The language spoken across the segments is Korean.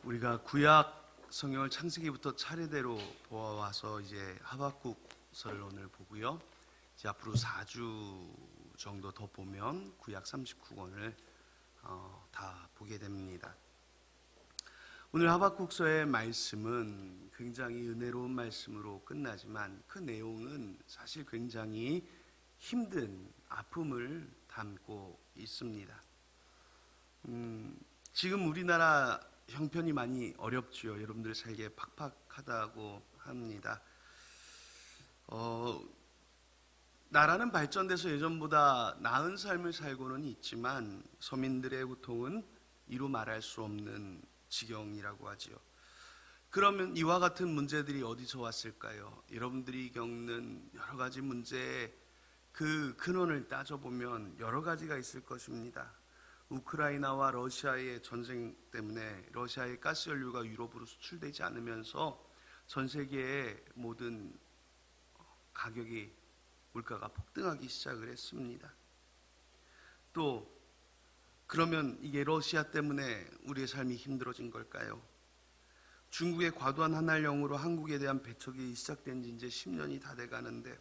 우리가 구약 성경을 창세기부터 차례대로 보아와서 이제 하박국서를 오늘 보고요. 이제 앞으로 4주 정도 더 보면 구약 39권을 다 보게 됩니다. 오늘 하박국서의 말씀은 굉장히 은혜로운 말씀으로 끝나지만 그 내용은 사실 굉장히 힘든 아픔을 담고 있습니다. 지금 우리나라 형편이 많이 어렵지요. 여러분들 살기에 팍팍하다고 합니다. 나라는 발전돼서 예전보다 나은 삶을 살고는 있지만 서민들의 고통은 이루 말할 수 없는 지경이라고 하지요. 그러면 이와 같은 문제들이 어디서 왔을까요? 여러분들이 겪는 여러 가지 문제의 그 근원을 따져보면 여러 가지가 있을 것입니다. 우크라이나와 러시아의 전쟁 때문에 러시아의 가스연료가 유럽으로 수출되지 않으면서 전 세계의 모든 가격이 물가가 폭등하기 시작을 했습니다. 또 그러면 이게 러시아 때문에 우리의 삶이 힘들어진 걸까요? 중국의 과도한 한알령으로 한국에 대한 배척이 시작된 지 이제 10년이 다 돼가는데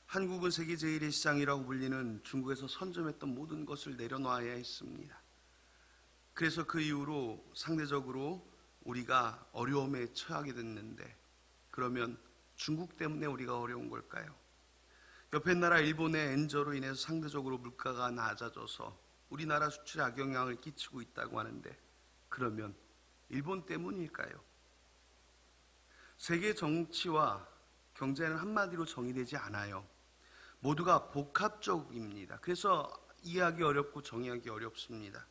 한국은 세계 제1의 시장이라고 불리는 중국에서 선점했던 모든 것을 내려놔야 했습니다. 그래서 그 이후로 상대적으로 우리가 어려움에 처하게 됐는데 그러면 중국 때문에 우리가 어려운 걸까요? 옆에 나라 일본의 엔저로 인해서 상대적으로 물가가 낮아져서 우리나라 수출에 악영향을 끼치고 있다고 하는데 그러면 일본 때문일까요? 세계 정치와 경제는 한마디로 정의되지 않아요. 모두가 복합적입니다. 그래서 이해하기 어렵고 정의하기 어렵습니다.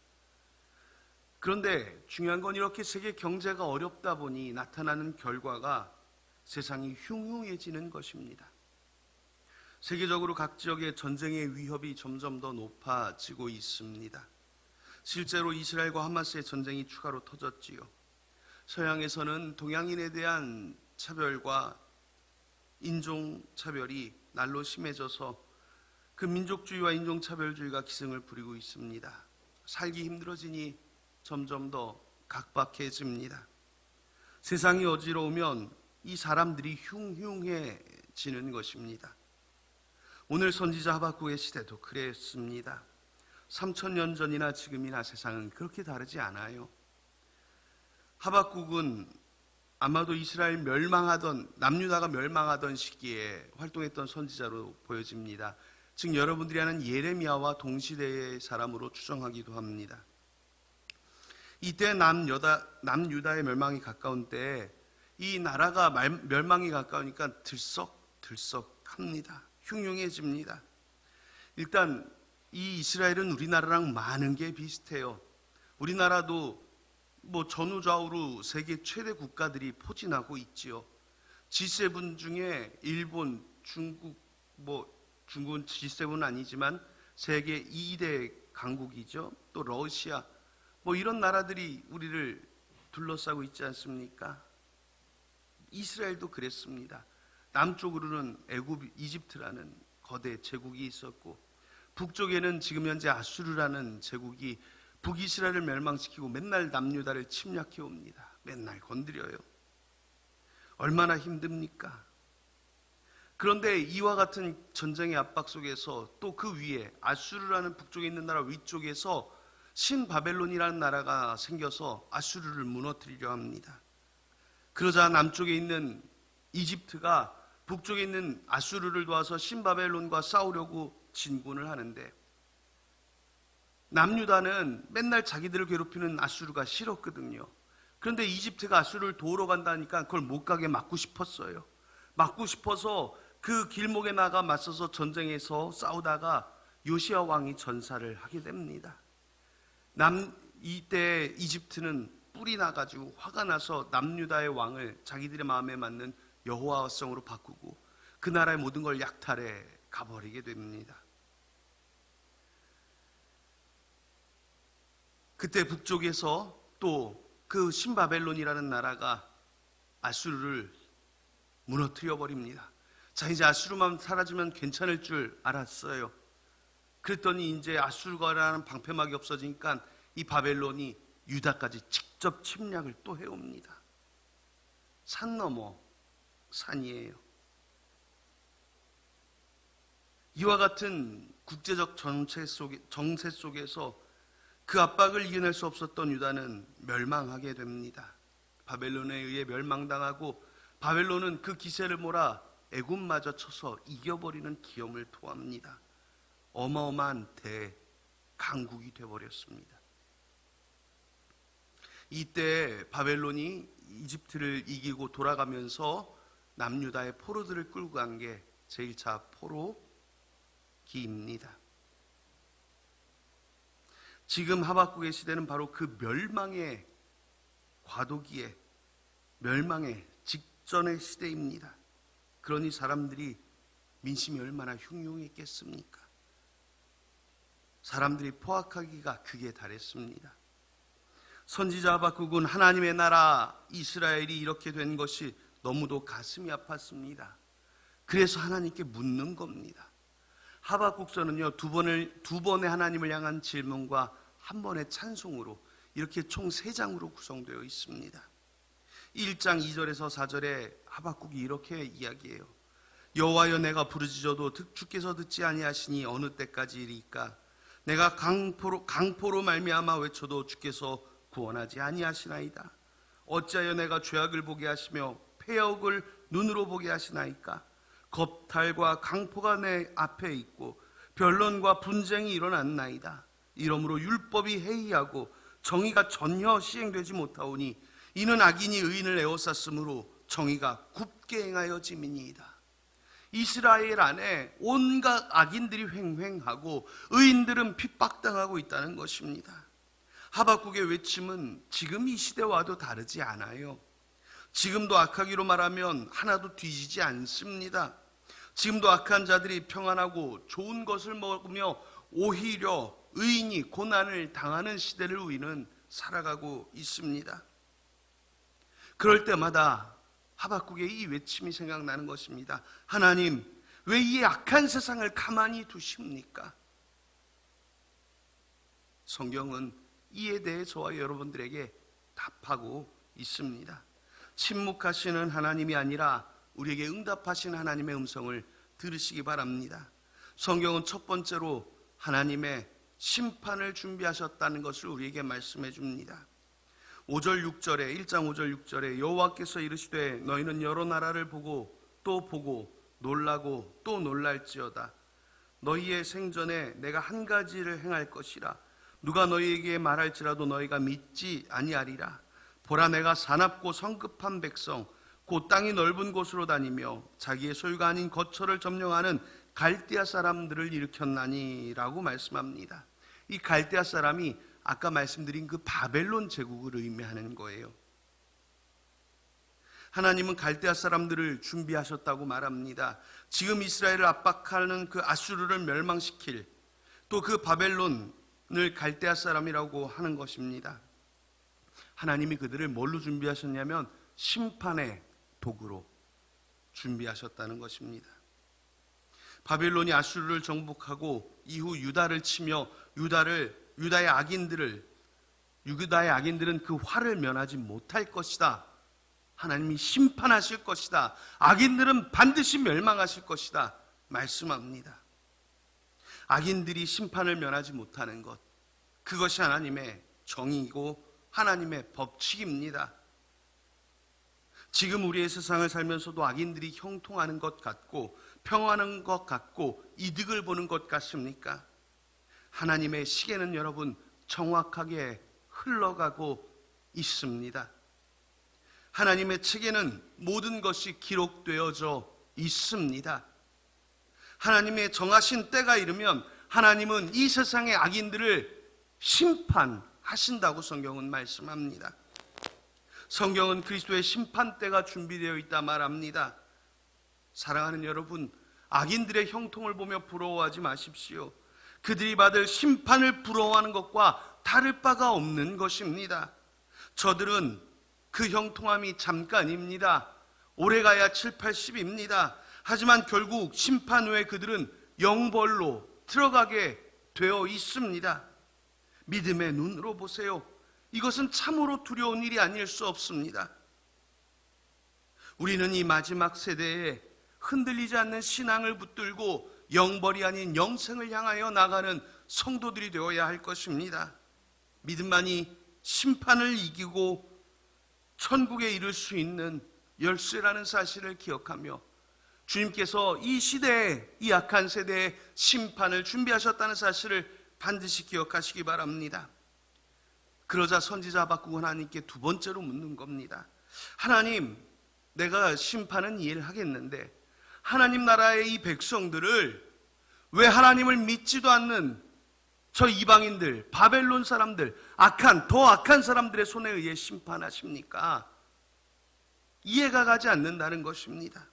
그런데 중요한 건 이렇게 세계 경제가 어렵다 보니 나타나는 결과가 세상이 흉흉해지는 것입니다. 세계적으로 각 지역의 전쟁의 위협이 점점 더 높아지고 있습니다. 실제로 이스라엘과 하마스의 전쟁이 추가로 터졌지요. 서양에서는 동양인에 대한 차별과 인종차별이 날로 심해져서 그 민족주의와 인종차별주의가 기승을 부리고 있습니다. 살기 힘들어지니 점점 더 각박해집니다. 세상이 어지러우면 이 사람들이 흉흉해지는 것입니다. 오늘 선지자 하박국의 시대도 그랬습니다. 3000년 전이나 지금이나 세상은 그렇게 다르지 않아요. 하박국은 아마도 이스라엘 멸망하던 남유다가 멸망하던 시기에 활동했던 선지자로 보여집니다. 즉 여러분들이 아는 예레미야와 동시대의 사람으로 추정하기도 합니다. 이때 남유다의 멸망이 가까운 때에 이 나라가 멸망이 가까우니까 들썩들썩합니다. 흉흉해집니다. 일단 이 이스라엘은 우리나라랑 많은 게 비슷해요. 우리나라도 전후좌우로 세계 최대 국가들이 포진하고 있지요. G7 중에 일본, 중국, 중국은 G7은 아니지만 세계 2대 강국이죠. 또 러시아, 이런 나라들이 우리를 둘러싸고 있지 않습니까? 이스라엘도 그랬습니다. 남쪽으로는 애굽, 이집트라는 거대 제국이 있었고 북쪽에는 지금 현재 아수르라는 제국이 북이스라엘을 멸망시키고 맨날 남유다를 침략해 옵니다. 맨날 건드려요. 얼마나 힘듭니까? 그런데 이와 같은 전쟁의 압박 속에서 또 그 위에 아수르라는 북쪽에 있는 나라 위쪽에서 신바벨론이라는 나라가 생겨서 아수르를 무너뜨리려 합니다. 그러자 남쪽에 있는 이집트가 북쪽에 있는 아수르를 도와서 신바벨론과 싸우려고 진군을 하는데 남유다는 맨날 자기들을 괴롭히는 아수르가 싫었거든요. 그런데 이집트가 아수르를 도우러 간다니까 그걸 못 가게 막고 싶었어요. 막고 싶어서 그 길목에 나가 맞서서 전쟁에서 싸우다가 요시야 왕이 전사를 하게 됩니다. 이때 이집트는 뿔이 나가지고 화가 나서 남유다의 왕을 자기들의 마음에 맞는 여호와 성으로 바꾸고 그 나라의 모든 걸 약탈해 가버리게 됩니다. 그때 북쪽에서 또 그 신바벨론이라는 나라가 아수르를 무너뜨려 버립니다. 자, 이제 아수르만 사라지면 괜찮을 줄 알았어요. 그랬더니 이제 아수르가라는 방패막이 없어지니까 이 바벨론이 유다까지 직접 침략을 또 해옵니다. 산 넘어 산이에요. 이와 같은 국제적 정세 속에서 그 압박을 이겨낼 수 없었던 유다는 멸망하게 됩니다. 바벨론에 의해 멸망당하고 바벨론은 그 기세를 몰아 애굽마저 쳐서 이겨버리는 기염을 토합니다. 어마어마한 대강국이 되어버렸습니다. 이때 바벨론이 이집트를 이기고 돌아가면서 남유다의 포로들을 끌고 간 게 제1차 포로기입니다. 지금 하박국의 시대는 바로 그 멸망의 과도기에 멸망의 직전의 시대입니다. 그러니 사람들이 민심이 얼마나 흉흉했겠습니까? 사람들이 포악하기가 극에 달했습니다. 선지자 하박국은 하나님의 나라 이스라엘이 이렇게 된 것이 너무도 가슴이 아팠습니다. 그래서 하나님께 묻는 겁니다. 하박국서는요, 두 번의 하나님을 향한 질문과 한 번의 찬송으로 이렇게 총 3장으로 구성되어 있습니다. 1장 2절에서 4절에 하박국이 이렇게 이야기해요. 여호와여, 내가 부르짖어도 주께서 듣지 아니하시니 어느 때까지이리까? 내가 강포로 말미암아 외쳐도 주께서 구원하지 아니하시나이다. 어찌하여 내가 죄악을 보게 하시며 패역을 눈으로 보게 하시나이까? 겁탈과 강포가 내 앞에 있고 변론과 분쟁이 일어났나이다. 이러므로 율법이 해이하고 정의가 전혀 시행되지 못하오니 이는 악인이 의인을 에워쌌으므로 정의가 굽게 행하여짐이니이다. 이스라엘 안에 온갖 악인들이 횡행하고 의인들은 핍박당하고 있다는 것입니다. 하박국의 외침은 지금 이 시대와도 다르지 않아요. 지금도 악하기로 말하면 하나도 뒤지지 않습니다. 지금도 악한 자들이 평안하고 좋은 것을 먹으며 오히려 의인이 고난을 당하는 시대를 우리는 살아가고 있습니다. 그럴 때마다 하박국의 이 외침이 생각나는 것입니다. 하나님, 왜 이 악한 세상을 가만히 두십니까? 성경은 이에 대해 저와 여러분들에게 답하고 있습니다. 침묵하시는 하나님이 아니라 우리에게 응답하신 하나님의 음성을 들으시기 바랍니다. 성경은 첫 번째로 하나님의 심판을 준비하셨다는 것을 우리에게 말씀해 줍니다. 5절 6절에 1장 5절 6절에 여호와께서 이르시되 너희는 여러 나라를 보고 또 보고 놀라고 또 놀랄지어다. 너희의 생전에 내가 한 가지를 행할 것이라. 누가 너희에게 말할지라도 너희가 믿지 아니하리라. 보라, 내가 사납고 성급한 백성 곧 땅이 넓은 곳으로 다니며 자기의 소유가 아닌 거처를 점령하는 갈대아 사람들을 일으켰나니 라고 말씀합니다. 이 갈대아 사람이 아까 말씀드린 그 바벨론 제국을 의미하는 거예요. 하나님은 갈대아 사람들을 준비하셨다고 말합니다. 지금 이스라엘을 압박하는 그 아수르를 멸망시킬 또 그 바벨론을 갈대아 사람이라고 하는 것입니다. 하나님이 그들을 뭘로 준비하셨냐면 심판의 도구로 준비하셨다는 것입니다. 바벨론이 아수르를 정복하고 이후 유다를 치며 유다의 악인들은 그 화를 면하지 못할 것이다. 하나님이 심판하실 것이다. 악인들은 반드시 멸망하실 것이다. 말씀합니다. 악인들이 심판을 면하지 못하는 것, 그것이 하나님의 정의이고 하나님의 법칙입니다. 지금 우리의 세상을 살면서도 악인들이 형통하는 것 같고 평안한 것 같고 이득을 보는 것 같습니까? 하나님의 시계는 여러분 정확하게 흘러가고 있습니다. 하나님의 책에는 모든 것이 기록되어져 있습니다. 하나님의 정하신 때가 이르면 하나님은 이 세상의 악인들을 심판하신다고 성경은 말씀합니다. 성경은 그리스도의 심판대가 준비되어 있다 말합니다. 사랑하는 여러분, 악인들의 형통을 보며 부러워하지 마십시오. 그들이 받을 심판을 부러워하는 것과 다를 바가 없는 것입니다. 저들은 그 형통함이 잠깐입니다. 오래가야 7, 80입니다. 하지만 결국 심판 후에 그들은 영벌로 들어가게 되어 있습니다. 믿음의 눈으로 보세요. 이것은 참으로 두려운 일이 아닐 수 없습니다. 우리는 이 마지막 세대에 흔들리지 않는 신앙을 붙들고 영벌이 아닌 영생을 향하여 나가는 성도들이 되어야 할 것입니다. 믿음만이 심판을 이기고 천국에 이를 수 있는 열쇠라는 사실을 기억하며 주님께서 이 시대에, 이 악한 세대에 심판을 준비하셨다는 사실을 반드시 기억하시기 바랍니다. 그러자 선지자 하박국은 하나님께 두 번째로 묻는 겁니다. 하나님, 내가 심판은 이해를 하겠는데 하나님 나라의 이 백성들을 왜 하나님을 믿지도 않는 저 이방인들, 바벨론 사람들, 더 악한 사람들의 손에 의해 심판하십니까? 이해가 가지 않는다는 것입니다.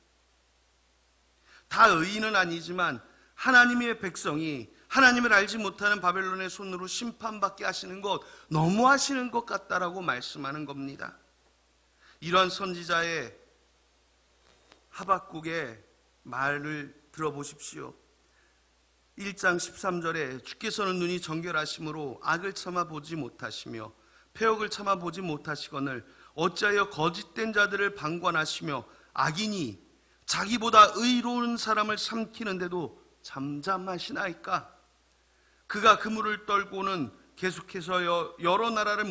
다 의인은 아니지만 하나님의 백성이 하나님을 알지 못하는 바벨론의 손으로 심판받게 하시는 것, 너무하시는 것 같다라고 말씀하는 겁니다. 이러한 선지자의 하박국의 말을 들어보십시오. 1장 13절에 주께서는 눈이 정결하심으로 악을 참아보지 못하시며 패역을 참아보지 못하시거늘 어찌하여 거짓된 자들을 방관하시며 악인이 자기보다 의로운 사람을 삼키는데도 잠잠하시나이까? 그가 그물을 떨고는 계속해서 여러 나라를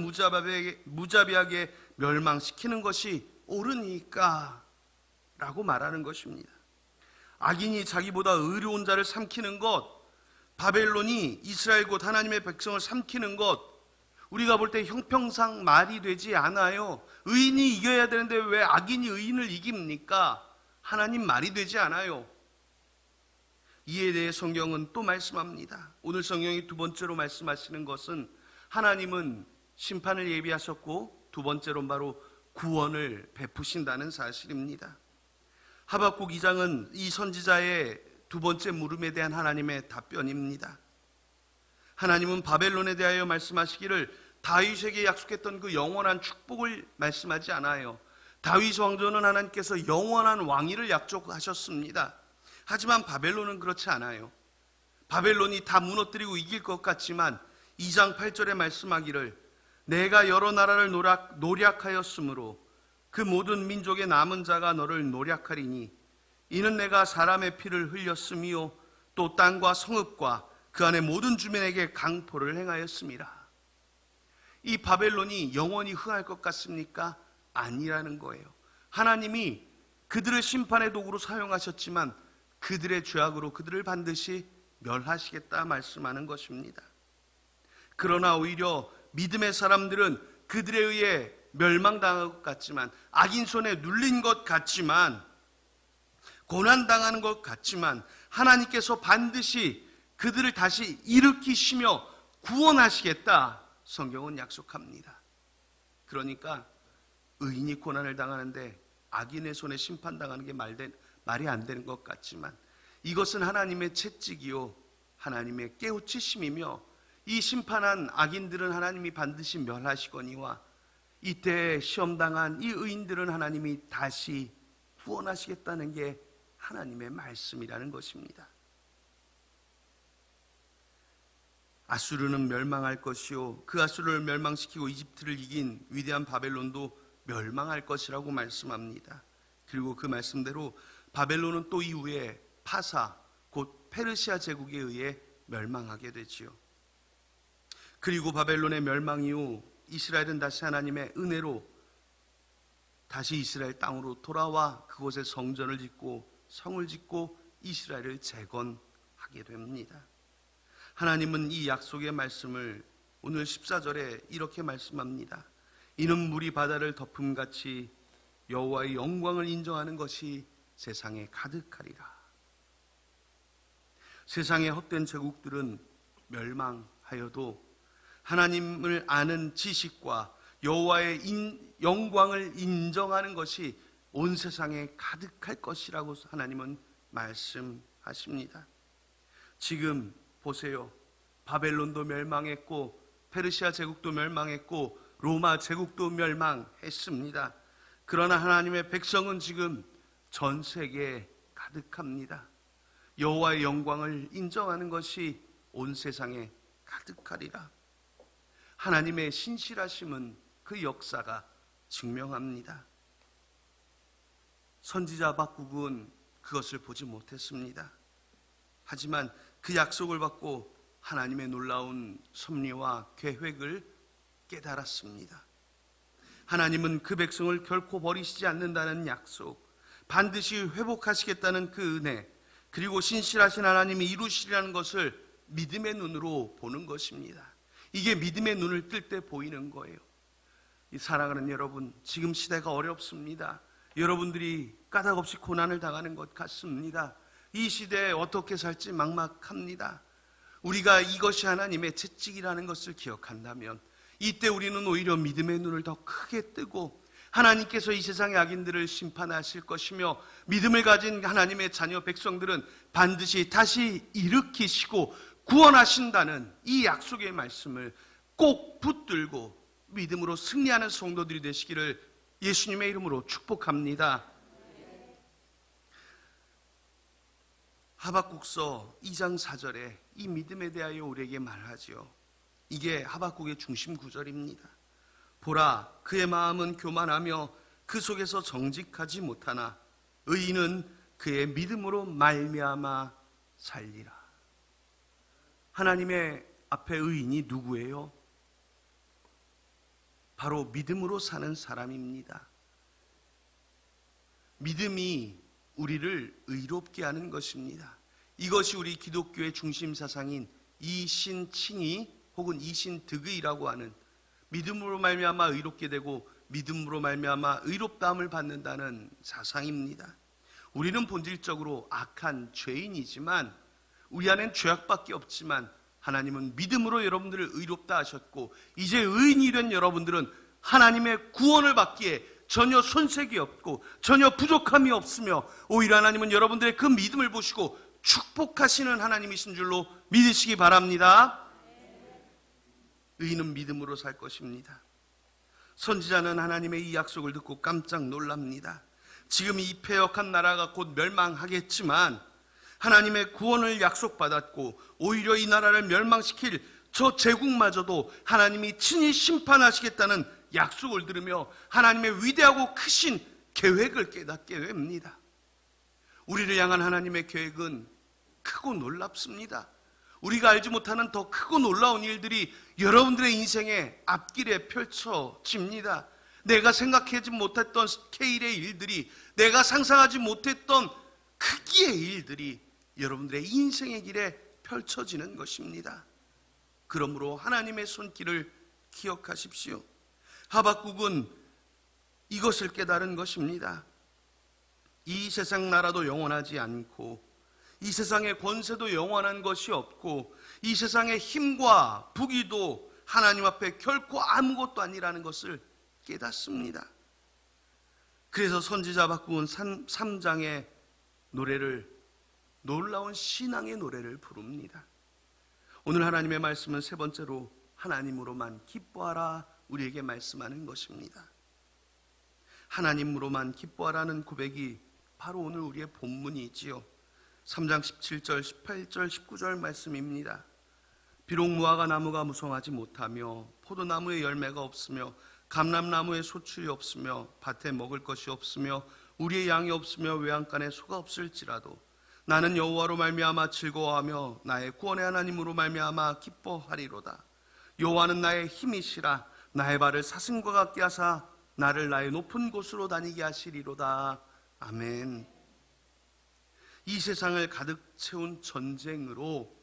무자비하게 멸망시키는 것이 옳으니까? 라고 말하는 것입니다. 악인이 자기보다 의로운 자를 삼키는 것, 바벨론이 이스라엘 곧 하나님의 백성을 삼키는 것, 우리가 볼 때 형평상 말이 되지 않아요. 의인이 이겨야 되는데 왜 악인이 의인을 이깁니까? 하나님 말이 되지 않아요. 이에 대해 성경은 또 말씀합니다. 오늘 성경이 두 번째로 말씀하시는 것은 하나님은 심판을 예비하셨고 두 번째로 바로 구원을 베푸신다는 사실입니다. 하박국 2장은 이 선지자의 두 번째 물음에 대한 하나님의 답변입니다. 하나님은 바벨론에 대하여 말씀하시기를 다윗에게 약속했던 그 영원한 축복을 말씀하지 않아요. 다윗 왕조는 하나님께서 영원한 왕위를 약속하셨습니다. 하지만 바벨론은 그렇지 않아요. 바벨론이 다 무너뜨리고 이길 것 같지만 2장 8절에 말씀하기를 내가 여러 나라를 노략하였으므로 그 모든 민족의 남은 자가 너를 노략하리니 이는 내가 사람의 피를 흘렸으며 또 땅과 성읍과 그 안에 모든 주민에게 강포를 행하였습니다. 이 바벨론이 영원히 흥할 것 같습니까? 아니라는 거예요. 하나님이 그들을 심판의 도구로 사용하셨지만 그들의 죄악으로 그들을 반드시 멸하시겠다 말씀하는 것입니다. 그러나 오히려 믿음의 사람들은 그들에 의해 멸망당할 것 같지만, 악인 손에 눌린 것 같지만, 고난당하는 것 같지만 하나님께서 반드시 그들을 다시 일으키시며 구원하시겠다 성경은 약속합니다. 그러니까 의인이 고난을 당하는데 악인의 손에 심판당하는 게 말이 안 되는 것 같지만 이것은 하나님의 채찍이요 하나님의 깨우치심이며 이 심판한 악인들은 하나님이 반드시 멸하시거니와 이때 시험당한 이 의인들은 하나님이 다시 구원하시겠다는 게 하나님의 말씀이라는 것입니다. 아수르는 멸망할 것이요 그 아수르를 멸망시키고 이집트를 이긴 위대한 바벨론도 멸망할 것이라고 말씀합니다. 그리고 그 말씀대로 바벨론은 또 이후에 파사 곧 페르시아 제국에 의해 멸망하게 되지요. 그리고 바벨론의 멸망 이후 이스라엘은 다시 하나님의 은혜로 다시 이스라엘 땅으로 돌아와 그곳에 성전을 짓고 성을 짓고 이스라엘을 재건하게 됩니다. 하나님은 이 약속의 말씀을 오늘 14절에 이렇게 말씀합니다. 이는 물이 바다를 덮음같이 여호와의 영광을 인정하는 것이 세상에 가득하리라. 세상의 헛된 제국들은 멸망하여도 하나님을 아는 지식과 여호와의 영광을 인정하는 것이 온 세상에 가득할 것이라고 하나님은 말씀하십니다. 지금 보세요. 바벨론도 멸망했고 페르시아 제국도 멸망했고 로마 제국도 멸망했습니다. 그러나 하나님의 백성은 지금 전 세계에 가득합니다. 여호와의 영광을 인정하는 것이 온 세상에 가득하리라. 하나님의 신실하심은 그 역사가 증명합니다. 선지자 하박국은 그것을 보지 못했습니다. 하지만 그 약속을 받고 하나님의 놀라운 섭리와 계획을 깨달았습니다. 하나님은 그 백성을 결코 버리시지 않는다는 약속, 반드시 회복하시겠다는 그 은혜, 그리고 신실하신 하나님이 이루시리라는 것을 믿음의 눈으로 보는 것입니다. 이게 믿음의 눈을 뜰 때 보이는 거예요. 이 사랑하는 여러분, 지금 시대가 어렵습니다. 여러분들이 까닭없이 고난을 당하는 것 같습니다. 이 시대에 어떻게 살지 막막합니다. 우리가 이것이 하나님의 채찍이라는 것을 기억한다면 이때 우리는 오히려 믿음의 눈을 더 크게 뜨고 하나님께서 이 세상의 악인들을 심판하실 것이며 믿음을 가진 하나님의 자녀 백성들은 반드시 다시 일으키시고 구원하신다는 이 약속의 말씀을 꼭 붙들고 믿음으로 승리하는 성도들이 되시기를 예수님의 이름으로 축복합니다. 하박국서 2장 4절에 이 믿음에 대하여 우리에게 말하지요. 이게 하박국의 중심 구절입니다. 보라, 그의 마음은 교만하며 그 속에서 정직하지 못하나 의인은 그의 믿음으로 말미암아 살리라. 하나님의 앞에 의인이 누구예요? 바로 믿음으로 사는 사람입니다. 믿음이 우리를 의롭게 하는 것입니다. 이것이 우리 기독교의 중심 사상인 이신칭의 혹은 이신득의라고 하는 믿음으로 말미암아 의롭게 되고 믿음으로 말미암아 의롭다함을 받는다는 사상입니다. 우리는 본질적으로 악한 죄인이지만 우리 안엔 죄악밖에 없지만 하나님은 믿음으로 여러분들을 의롭다 하셨고 이제 의인이 된 여러분들은 하나님의 구원을 받기에 전혀 손색이 없고 전혀 부족함이 없으며 오히려 하나님은 여러분들의 그 믿음을 보시고 축복하시는 하나님이신 줄로 믿으시기 바랍니다. 의인은 믿음으로 살 것입니다. 선지자는 하나님의 이 약속을 듣고 깜짝 놀랍니다. 지금 이 패역한 나라가 곧 멸망하겠지만 하나님의 구원을 약속받았고 오히려 이 나라를 멸망시킬 저 제국마저도 하나님이 친히 심판하시겠다는 약속을 들으며 하나님의 위대하고 크신 계획을 깨닫게 됩니다. 우리를 향한 하나님의 계획은 크고 놀랍습니다. 우리가 알지 못하는 더 크고 놀라운 일들이 여러분들의 인생의 앞길에 펼쳐집니다. 내가 생각하지 못했던 스케일의 일들이, 내가 상상하지 못했던 크기의 일들이 여러분들의 인생의 길에 펼쳐지는 것입니다. 그러므로 하나님의 손길을 기억하십시오. 하박국은 이것을 깨달은 것입니다. 이 세상 나라도 영원하지 않고 이 세상의 권세도 영원한 것이 없고 이 세상의 힘과 부귀도 하나님 앞에 결코 아무것도 아니라는 것을 깨닫습니다. 그래서 선지자 하박국은 3장의 노래를, 놀라운 신앙의 노래를 부릅니다. 오늘 하나님의 말씀은 세 번째로 하나님으로만 기뻐하라 우리에게 말씀하는 것입니다. 하나님으로만 기뻐하라는 고백이 바로 오늘 우리의 본문이지요. 3장 17절, 18절, 19절 말씀입니다. 비록 무화과 나무가 무성하지 못하며 포도나무에 열매가 없으며 감람나무에 소출이 없으며 밭에 먹을 것이 없으며 우리의 양이 없으며 외양간에 소가 없을지라도 나는 여호와로 말미암아 즐거워하며 나의 구원의 하나님으로 말미암아 기뻐하리로다. 여호와는 나의 힘이시라. 나의 발을 사슴과 같게 하사 나를 나의 높은 곳으로 다니게 하시리로다. 아멘. 이 세상을 가득 채운 전쟁으로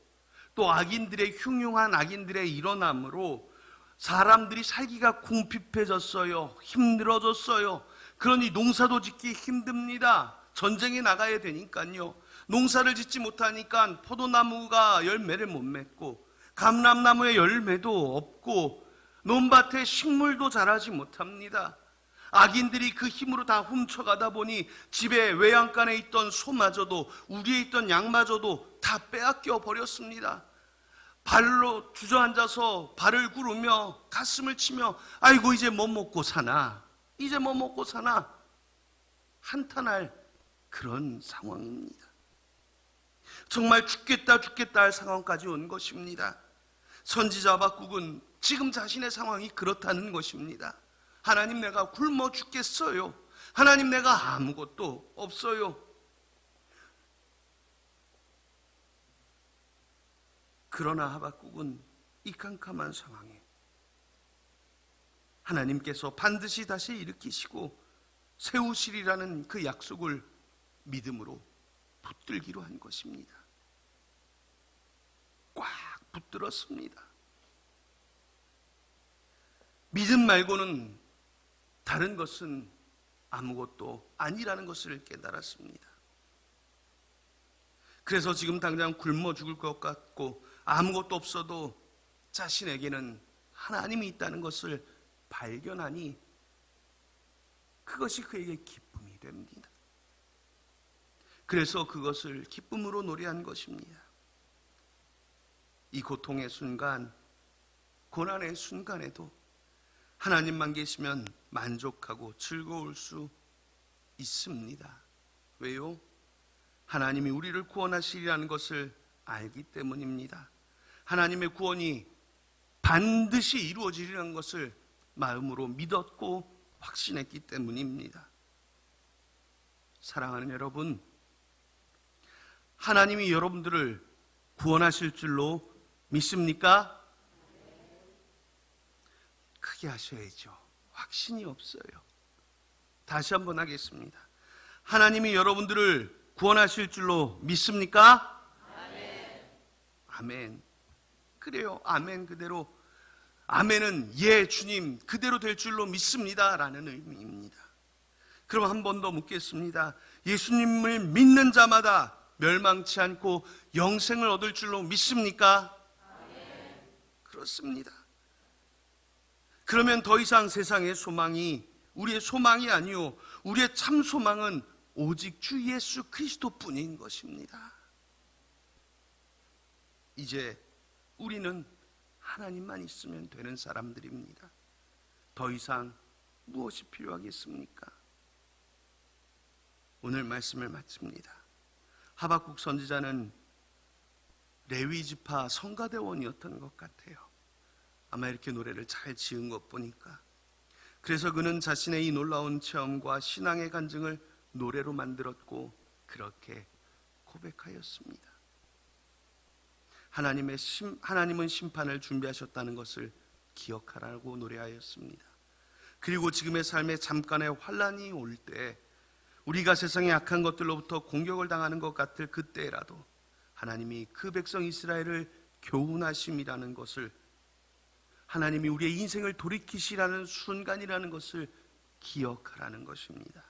또 악인들의 흉흉한 악인들의 일어남으로 사람들이 살기가 궁핍해졌어요. 힘들어졌어요. 그러니 농사도 짓기 힘듭니다. 전쟁에 나가야 되니까요. 농사를 짓지 못하니까 포도나무가 열매를 못 맺고 감람나무에 열매도 없고 논밭에 식물도 자라지 못합니다. 악인들이 그 힘으로 다 훔쳐가다 보니 집에 외양간에 있던 소마저도 우리에 있던 양마저도 다 빼앗겨 버렸습니다. 발로 주저앉아서 발을 구르며 가슴을 치며 아이고 이제 뭐 먹고 사나, 이제 뭐 먹고 사나 한탄할 그런 상황입니다. 정말 죽겠다 할 상황까지 온 것입니다. 선지자 하박국은 지금 자신의 상황이 그렇다는 것입니다. 하나님, 내가 굶어 죽겠어요. 하나님, 내가 아무것도 없어요. 그러나 하박국은 이 캄캄한 상황에 하나님께서 반드시 다시 일으키시고 세우시리라는 그 약속을 믿음으로 붙들기로 한 것입니다. 꽉 붙들었습니다. 믿음 말고는 다른 것은 아무것도 아니라는 것을 깨달았습니다. 그래서 지금 당장 굶어 죽을 것 같고 아무것도 없어도 자신에게는 하나님이 있다는 것을 발견하니 그것이 그에게 기쁨이 됩니다. 그래서 그것을 기쁨으로 노래한 것입니다. 이 고통의 순간, 고난의 순간에도 하나님만 계시면 만족하고 즐거울 수 있습니다. 왜요? 하나님이 우리를 구원하시리라는 것을 알기 때문입니다. 하나님의 구원이 반드시 이루어지리라는 것을 마음으로 믿었고 확신했기 때문입니다. 사랑하는 여러분, 하나님이 여러분들을 구원하실 줄로 믿습니까? 크게 하셔야죠. 확신이 없어요. 다시 한번 하겠습니다. 하나님이 여러분들을 구원하실 줄로 믿습니까? 아멘. 아멘. 그래요. 아멘 그대로. 아멘은 예 주님 그대로 될 줄로 믿습니다 라는 의미입니다. 그럼 한 번 더 묻겠습니다. 예수님을 믿는 자마다 멸망치 않고 영생을 얻을 줄로 믿습니까? 아멘. 그렇습니다. 그러면 더 이상 세상의 소망이 우리의 소망이 아니요 우리의 참 소망은 오직 주 예수 그리스도뿐인 것입니다. 이제 우리는 하나님만 있으면 되는 사람들입니다. 더 이상 무엇이 필요하겠습니까? 오늘 말씀을 마칩니다. 하박국 선지자는 레위 지파 성가대원이었던 것 같아요. 아마 이렇게 노래를 잘 지은 것 보니까. 그래서 그는 자신의 이 놀라운 체험과 신앙의 간증을 노래로 만들었고 그렇게 고백하였습니다. 하나님은 심판을 준비하셨다는 것을 기억하라고 노래하였습니다. 그리고 지금의 삶에 잠깐의 환난이 올 때 우리가 세상의 악한 것들로부터 공격을 당하는 것 같을 그때라도 하나님이 그 백성 이스라엘을 교훈하심이라는 것을, 하나님이 우리의 인생을 돌이키시라는 순간이라는 것을 기억하라는 것입니다.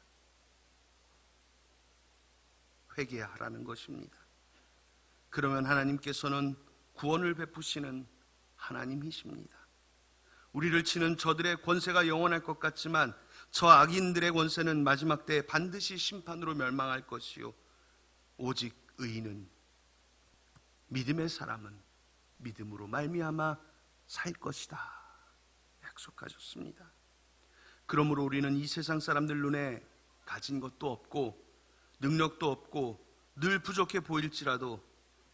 회개하라는 것입니다. 그러면 하나님께서는 구원을 베푸시는 하나님이십니다. 우리를 치는 저들의 권세가 영원할 것 같지만 저 악인들의 권세는 마지막 때에 반드시 심판으로 멸망할 것이요 오직 의인은, 믿음의 사람은 믿음으로 말미암아 살 것이다 약속하셨습니다. 그러므로 우리는 이 세상 사람들 눈에 가진 것도 없고 능력도 없고 늘 부족해 보일지라도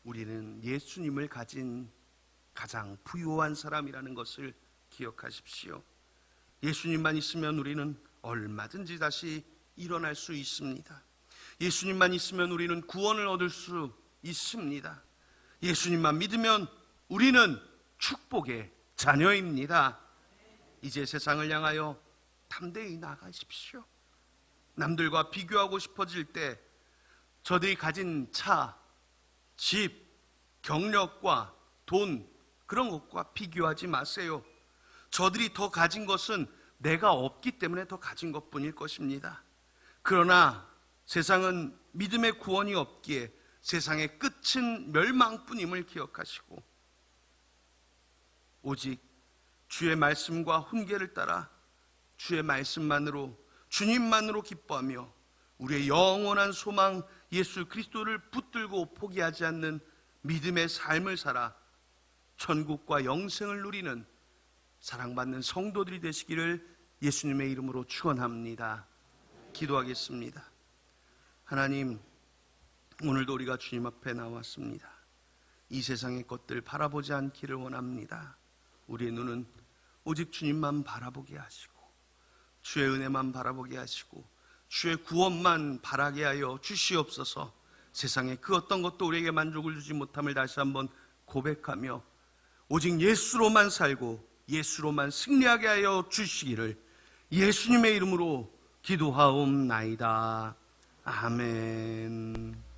우리는 예수님을 가진 가장 부유한 사람이라는 것을 기억하십시오. 예수님만 있으면 우리는 얼마든지 다시 일어날 수 있습니다. 예수님만 있으면 우리는 구원을 얻을 수 있습니다. 예수님만 믿으면 우리는 축복의 자녀입니다. 이제 세상을 향하여 담대히 나가십시오. 남들과 비교하고 싶어질 때 저들이 가진 차, 집, 경력과 돈, 그런 것과 비교하지 마세요. 저들이 더 가진 것은 내가 없기 때문에 더 가진 것뿐일 것입니다. 그러나 세상은 믿음의 구원이 없기에 세상의 끝은 멸망뿐임을 기억하시고 오직 주의 말씀과 훈계를 따라 주의 말씀만으로, 주님만으로 기뻐하며 우리의 영원한 소망 예수 그리스도를 붙들고 포기하지 않는 믿음의 삶을 살아 천국과 영생을 누리는 사랑받는 성도들이 되시기를 예수님의 이름으로 축원합니다. 기도하겠습니다. 하나님, 오늘도 우리가 주님 앞에 나왔습니다. 이 세상의 것들 바라보지 않기를 원합니다. 우리의 눈은 오직 주님만 바라보게 하시고 주의 은혜만 바라보게 하시고 주의 구원만 바라게 하여 주시옵소서. 세상에 그 어떤 것도 우리에게 만족을 주지 못함을 다시 한번 고백하며 오직 예수로만 살고 예수로만 승리하게 하여 주시기를 예수님의 이름으로 기도하옵나이다. 아멘.